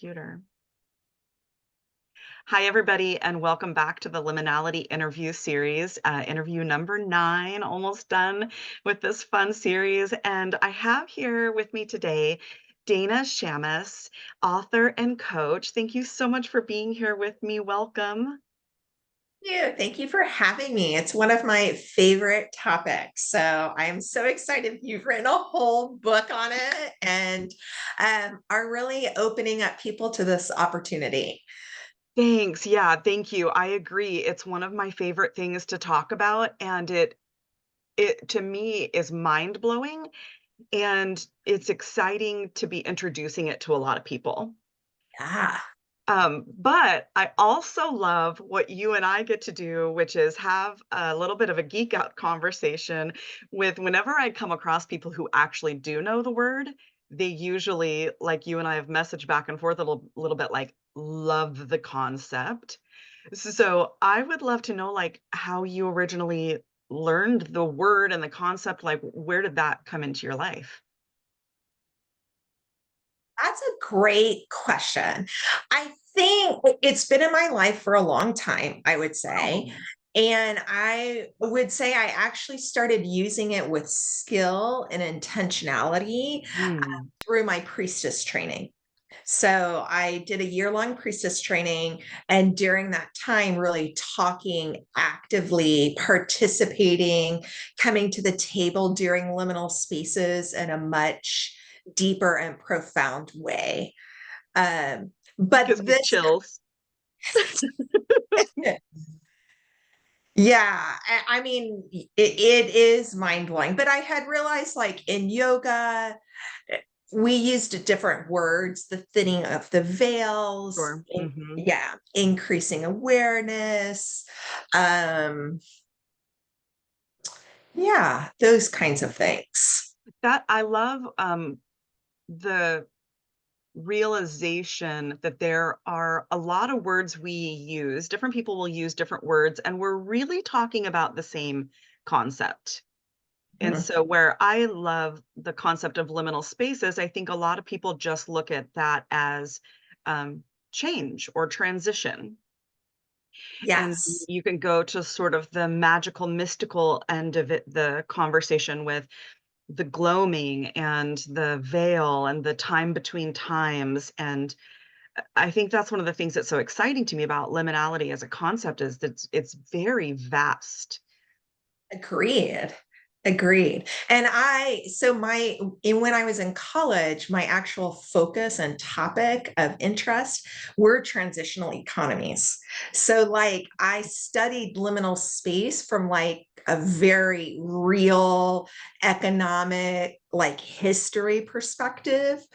computer. Hi, everybody, and welcome back to the Liminality Interview Series, interview number 9, almost done with this fun series. And I have here with me today Dana Shamas, author and coach. Thank you so much for being here with me. Welcome. Thank you for having me. It's one of my favorite topics. So I am so excited you've written a whole book on it and are really opening up people to this opportunity. Thanks. Yeah, thank you. I agree. It's one of my favorite things to talk about, and it to me is mind-blowing, and it's exciting to be introducing it to a lot of people. Yeah. But I also love what you and I get to do, which is have a little bit of a geek out conversation with whenever I come across people who actually do know the word, they usually, like you and I have messaged back and forth a little bit like, love the concept. So I would love to know like how you originally learned the word and the concept, like where did that come into your life? That's a great question. I think it's been in my life for a long time, I would say. Oh. And I would say I actually started using it with skill and intentionality Hmm. through my priestess training. So I did a year-long priestess training, and during that time, really talking actively, participating, coming to the table during liminal spaces in a much deeper and profound way. Gives But me this, chills. yeah, I mean, it is mind blowing. But I had realized, like in yoga, we used different words, the thinning of the veils, Sure. Mhm. yeah, increasing awareness, um, yeah, those kinds of things. That I love, the realization that there are a lot of words we use. Different people will use different words, and we're really talking about the same concept. And Mhm. so, where I love the concept of liminal spaces, I think a lot of people just look at that as change or transition. And Yes. you can go to sort of the magical, mystical end of it, the conversation with the gloaming and the veil and the time between times. And I think that's one of the things that's so exciting to me about liminality as a concept is that it's very vast. Agreed. Agreed. And so when I was in college, my actual focus and topic of interest were transitional economies. So, like, I studied liminal space from like a very real economic, like, history perspective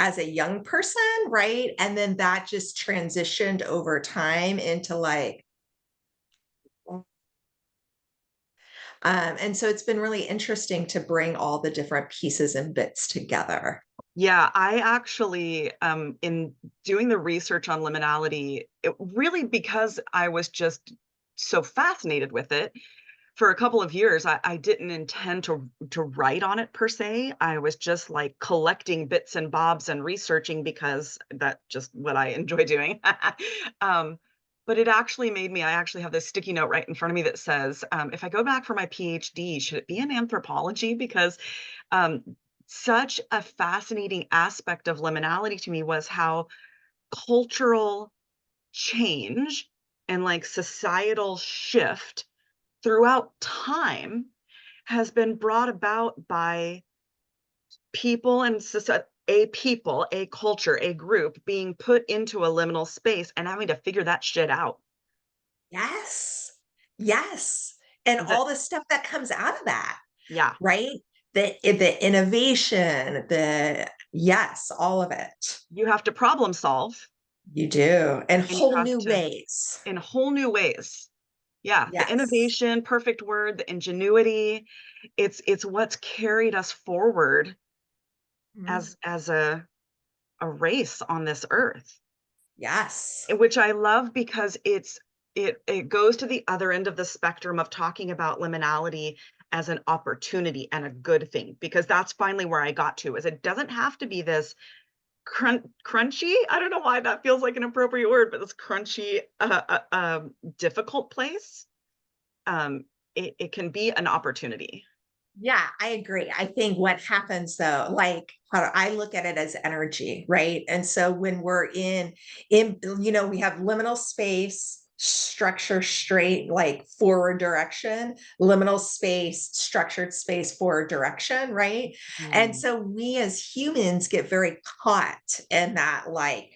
as a young person, right? And then that just transitioned over time into like, and so it's been really interesting to bring all the different pieces and bits together. Yeah, I actually, in doing the research on liminality, it really because I was just so fascinated with it for a couple of years, I didn't intend to write on it per se. I was just like collecting bits and bobs and researching because that's just what I enjoy doing. um, but it actually made me. I actually have this sticky note right in front of me that says, if I go back for my PhD, should it be in anthropology? Because um, such a fascinating aspect of liminality to me was how cultural change and like societal shift throughout time has been brought about by people and a culture, a group being put into a liminal space and having to figure that shit out. Yes. Yes. And That all the stuff that comes out of that, yeah, right? The innovation, the yes, all of it. you have to problem solve You do. In and you whole have new to ways. in whole new ways. Yeah, the Yes. innovation, perfect word, the ingenuity, it's what's carried us forward Mhm. as a race on this earth. Yes. Which I love because it goes to the other end of the spectrum of talking about liminality as an opportunity and a good thing, because that's finally where I got to, is it doesn't have to be this crunchy. I don't know why that feels like an appropriate word, but this crunchy, difficult place, it can be an opportunity. Yeah, I agree. I think what happens though, like how I look at it as energy, right? And so when we're we have liminal space, structure straight, like forward direction, liminal space, structured space, forward direction, right? And Mm, so we as humans get very caught in that, like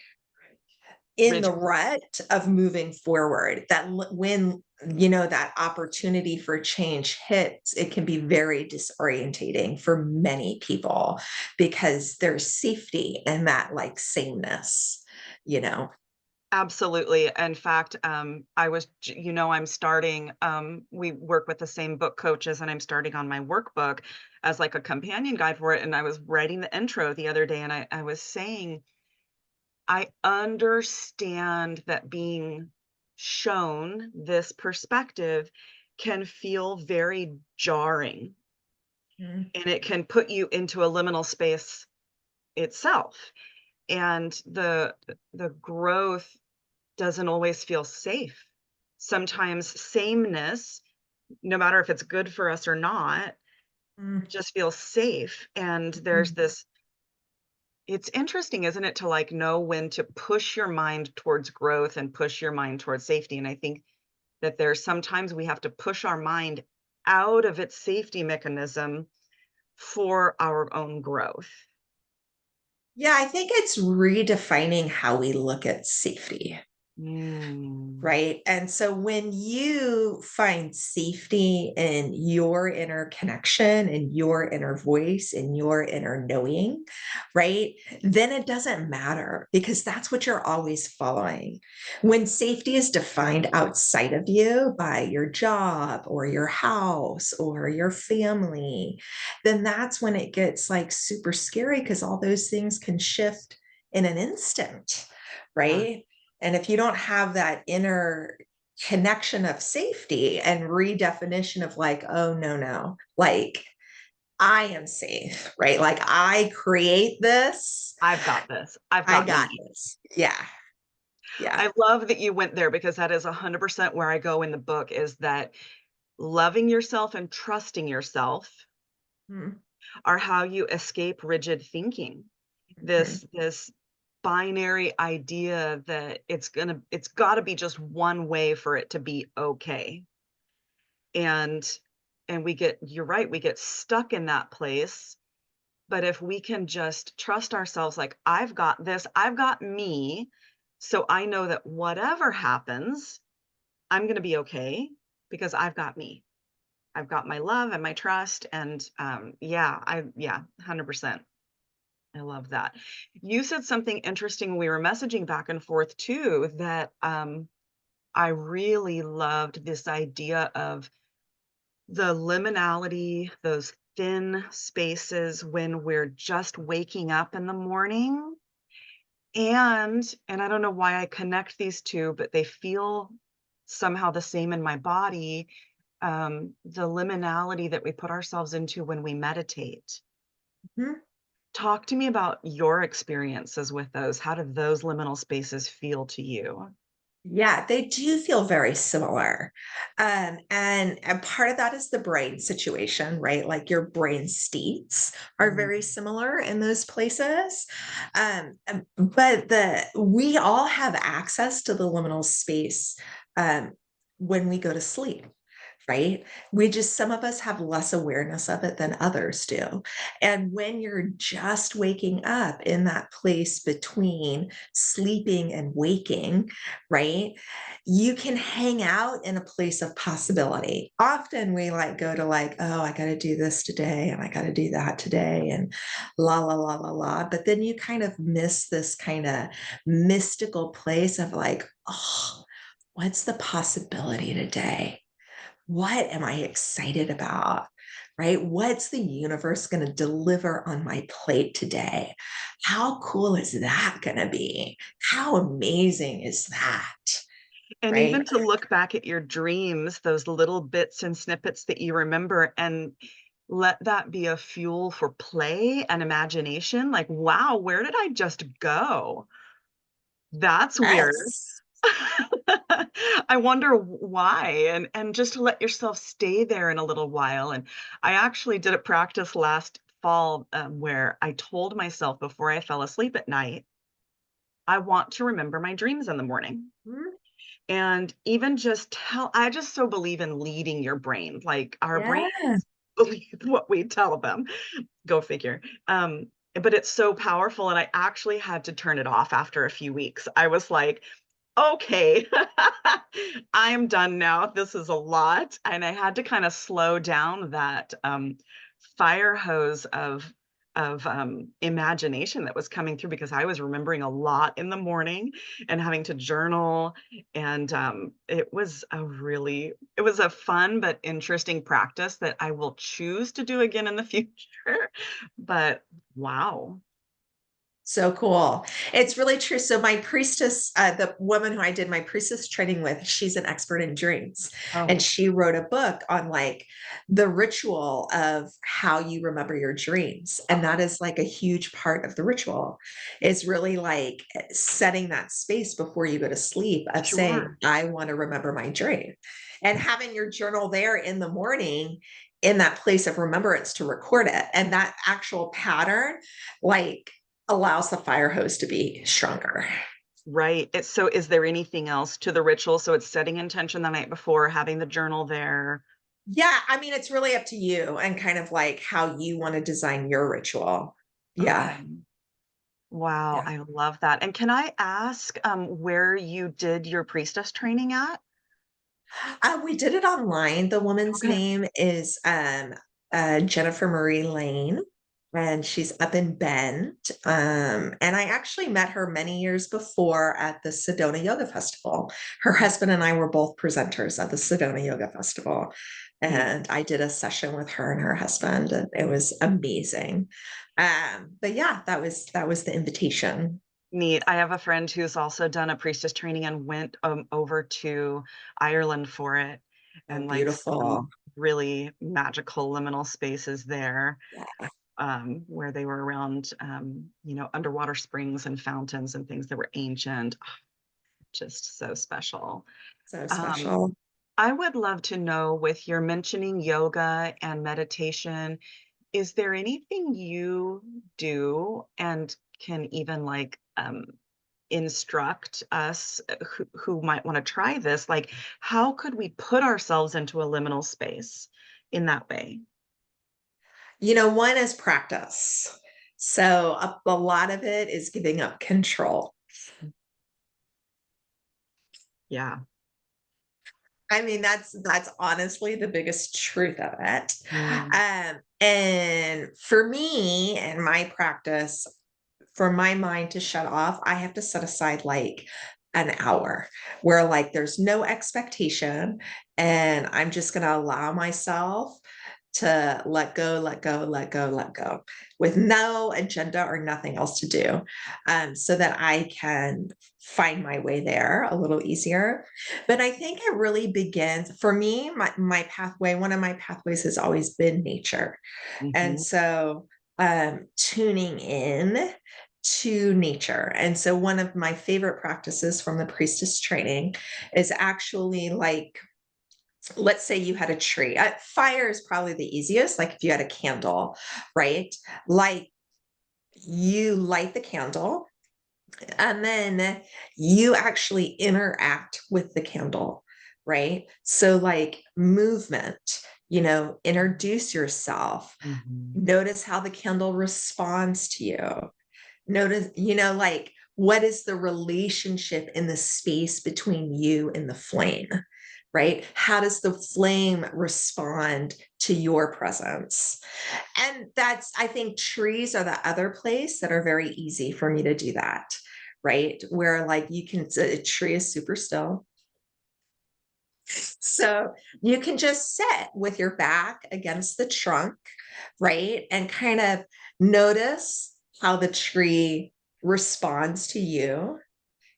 in the rigid. rut of moving forward, that when that opportunity for change hits, it can be very disorientating for many people because there's safety in that, like, sameness you know Absolutely. In fact, I'm starting, we work with the same book coaches, and I'm starting on my workbook as like a companion guide for it. And I was writing the intro the other day, and I was saying, I understand that being shown this perspective can feel very jarring, Mhm. and it can put you into a liminal space itself. And the growth doesn't always feel safe. Sometimes sameness, no matter if it's good for us or not, Mhm. just feels safe. And there's this, it's interesting, isn't it, to like know when to push your mind towards growth and push your mind towards safety. And I think that there's sometimes we have to push our mind out of its safety mechanism for our own growth. Yeah, I think it's redefining how we look at safety. Mm, Right. And so when you find safety in your inner connection and your inner voice and your inner knowing, right, then it doesn't matter because that's what you're always following. When safety is defined outside of you by your job or your house or your family, then that's when it gets like super scary because all those things can shift in an instant. yeah, Right. And if you don't have that inner connection of safety and redefinition of like, oh, no, no, like I am safe, right? Like I create this, I've got this. I've I got got me. this. Yeah. Yeah. I love that you went there because that is 100% where I go in the book, is that loving yourself and trusting yourself Mhm. are how you escape rigid thinking. Mhm. This binary idea that it's got to be just one way for it to be okay. And we get, you're right, we get stuck in that place. But if we can just trust ourselves, like, I've got this, I've got me, so I know that whatever happens, I'm gonna be okay because I've got me. I've got my love and my trust, and, yeah, 100%. I love that. You said something interesting when we were messaging back and forth too, that, I really loved this idea of the liminality, those thin spaces when we're just waking up in the morning. And I don't know why I connect these 2, but they feel somehow the same in my body, the liminality that we put ourselves into when we meditate. Mhm. Talk to me about your experiences with those. How do those liminal spaces feel to you? Yeah, they do feel very similar. And part of that is the brain situation, right? Like your brain states are Mm, very similar in those places. But we all have access to the liminal space um, when we go to sleep. Right. Some of us have less awareness of it than others do. And when you're just waking up in that place between sleeping and waking, right? You can hang out in a place of possibility. Often we like go to like, oh, I got to do this today and I got to do that today and la, la, la, la, la. But then you kind of miss this kind of mystical place of like, oh, what's the possibility today? What am I excited about? Right? What's the universe going to deliver on my plate today? How cool is that going to be? How amazing is that? and Right? even to look back at your dreams, those little bits and snippets that you remember, and let that be a fuel for play and imagination. Like, wow, where did I just go? That's weird. Yes. I wonder why, and just to let yourself stay there in a little while. And I actually did a practice last fall, where I told myself before I fell asleep at night, I want to remember my dreams in the morning. Mhm. And even just tell I just so believe in leading your brain. Like, our brains Yeah. believe what we tell them. Go figure. But it's so powerful, and I actually had to turn it off after a few weeks. I was like, "Okay, I'm done now. This is a lot." And I had to kind of slow down that, fire hose of imagination that was coming through, because I was remembering a lot in the morning and having to journal, and, it was a fun but interesting practice that I will choose to do again in the future. But wow. So cool. It's really true. So my priestess, the woman who I did my priestess training with, she's an expert in dreams. And Oh, she wrote a book on like the ritual of how you remember your dreams. And oh, that is like a huge part of the ritual is really like setting that space before you go to sleep of saying, sure. I want to remember my dream. And having your journal there in the morning in that place of remembrance to record it. And that actual pattern, like allows the fire hose to be stronger. Right. So is there anything else to the ritual? So it's setting intention the night before, having the journal there. Yeah, I mean, it's really up to you and kind of like how you want to design your ritual. Yeah, Okay. Wow, yeah. I love that. And can I ask, where you did your priestess training at? We did it online. The woman's Okay. name is Jennifer Marie Lane, and she's up in Bend. And I actually met her many years before at the Sedona Yoga Festival. Her Oh, husband and I were both presenters at the Sedona Yoga Festival. neat. And I did a session with her and her husband, and it was amazing. But yeah, that was the invitation. Neat. I have a friend who's also done a priestess training and went, over to Ireland for it, Oh, and, like, beautiful. some really magical liminal spaces there, Yeah, where they were around, underwater springs and fountains and things that were ancient. Just so special. so Um, special. I would love to know, with your mentioning yoga and meditation, is there anything you do and can even, like, instruct us, who might wanna try this? Like, how could we put ourselves into a liminal space in that way? One is practice. So a lot of it is giving up control. Yeah. I mean, that's honestly the biggest truth of it. Mm, And for me and my practice, for my mind to shut off, I have to set aside like an hour where like there's no expectation and I'm just going to allow myself to let go, let go, let go, let go with no agenda or nothing else to do, so that I can find my way there a little easier. But I think it really begins for me, my pathway, one of my pathways has always been nature. And mhm. so tuning in to nature. And so one of my favorite practices from the priestess training is actually like, let's say you had a tree. Fire is probably the easiest. Like if you had a candle, right? Like you light the candle and then you actually interact with the candle, right? So like movement, introduce yourself, Mhm. notice how the candle responds to you. Notice, like what is the relationship in the space between you and the flame, right? How does the flame respond to your presence? And I think trees are the other place that are very easy for me to do that, right? Where like a tree is super still. So you can just sit with your back against the trunk, right? And kind of notice how the tree responds to you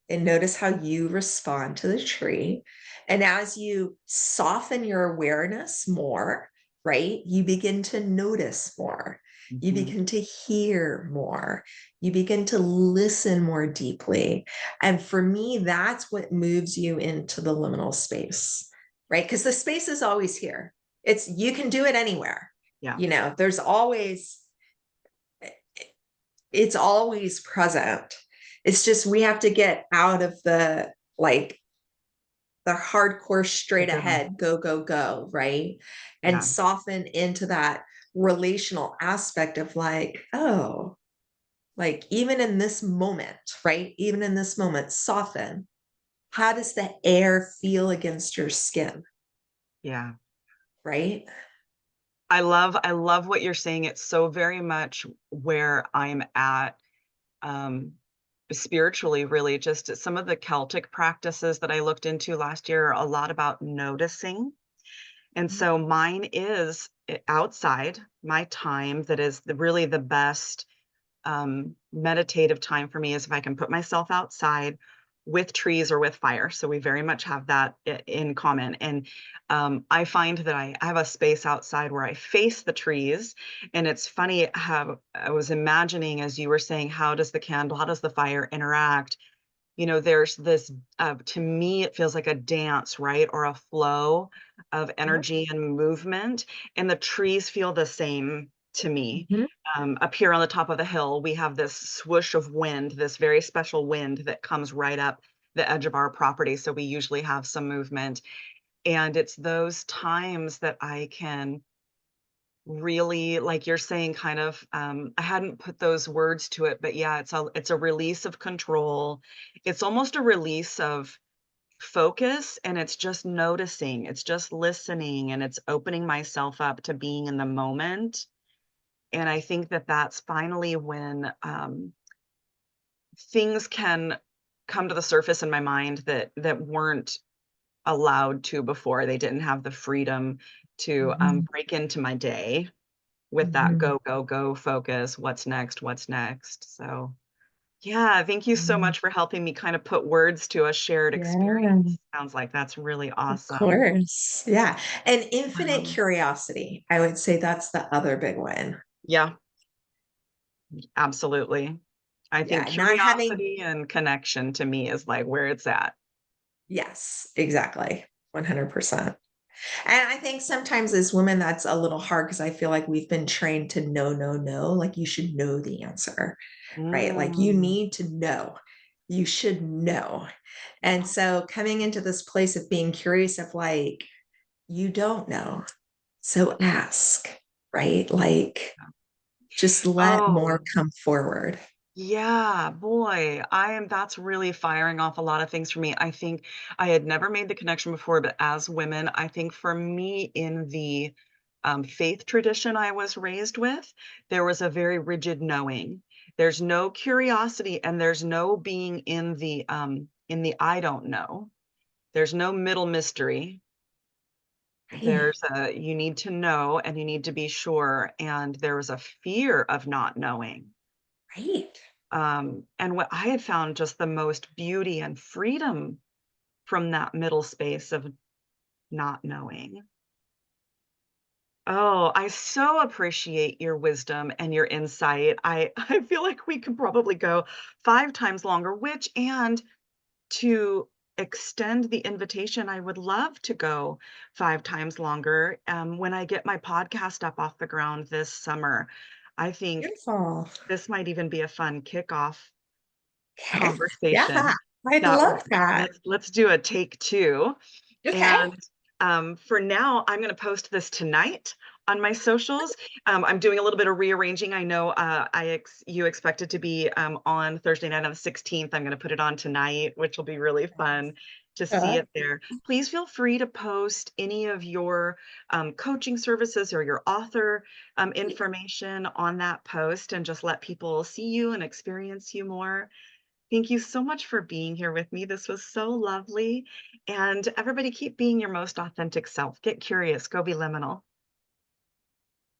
and notice how you respond to the tree. And as you soften your awareness more right? You begin to notice more. You Mhm. begin to hear more. You begin to listen more deeply. And for me, that's what moves you into the liminal space, right? Because the space is always here. It's, you can do it anywhere. Yeah. You know, there's always, it's always present. It's just we have to get out of the like the hardcore The straight rhythm. ahead, go, go, go, right? And Yeah. soften into that relational aspect of like, oh, like even in this moment, right? Even in this moment, soften. How does the air feel against your skin, Yeah. right? I love what you're saying. It's so very much where I'm at, um, spiritually, really. Just some of the Celtic practices that I looked into last year are a lot about noticing. And Mhm. so mine is outside my time that is really the best meditative time for me is if I can put myself outside with trees or with fire. So we very much have that in common. And I find that I have a space outside where I face the trees. And it's funny how I was imagining as you were saying, how does the candle, how does the fire interact? You know, there's this, to me, it feels like a dance, right? Or a flow of Yep. energy and movement. And the trees feel the same to me. Mhm. Up here on the top of the hill, we have this swoosh of wind, this very special wind that comes right up the edge of our property. So we usually have some movement. And it's those times that I can really, like you're saying, kind of, I hadn't put those words to it, but yeah, it's a release of control. It's almost a release of focus, and it's just noticing, it's just listening, and it's opening myself up to being in the moment. And I think that that's finally when things can come to the surface in my mind that weren't allowed to before. They didn't have the freedom to Mhm. break into my day with that Mhm. go, go, go focus. What's next? What's next? So, yeah, thank you so Mhm. much for helping me kind of put words to a shared Yeah, experience. Sounds like that's really of awesome. course. Yeah. And infinite Um, curiosity. I would say that's the other big one. yeah, absolutely. I think Yeah. Not having, curiosity and connection to me is like where it's at. yes, exactly. 100%. And I think sometimes as women, that's a little hard because I feel like we've been trained to know, know, know. Like you should know the answer, right? Like you Mm, need to know. You should know. And so coming into this place of being curious of like, you don't know. So ask, right? Like just let more oh, come forward. yeah, boy, that's really firing off a lot of things for me. I think I had never made the connection before, but as women, I think for me in the faith tradition I was raised with, there was a very rigid knowing. There's no curiosity and there's no being in the I don't know. There's no middle mystery. Right. There's a you need to know and you need to be sure, and there was a fear of not knowing. Right. And what I had found just the most beauty and freedom from that middle space of not knowing. Oh, I so appreciate your wisdom and your insight. I feel like we could probably go 5 times longer, which and to extend the invitation, I would love to go 5 times longer, when I get my podcast up off the ground this summer. I think Beautiful. this might even be a fun kickoff Okay. Yeah. conversation I'd that love that. let's do a take 2, Okay. and, for now, I'm gonna post this tonight on my socials. I'm doing a little bit of rearranging. I know, you expect it to be, on Thursday night on the 16th. I'm gonna put it on tonight, which will be really fun to see Uh, it there. Please feel free to post any of your, coaching services or your author, information on that post and just let people see you and experience you more. Thank you so much for being here with me. This was so lovely. And everybody keep being your most authentic self. Get curious, go be liminal.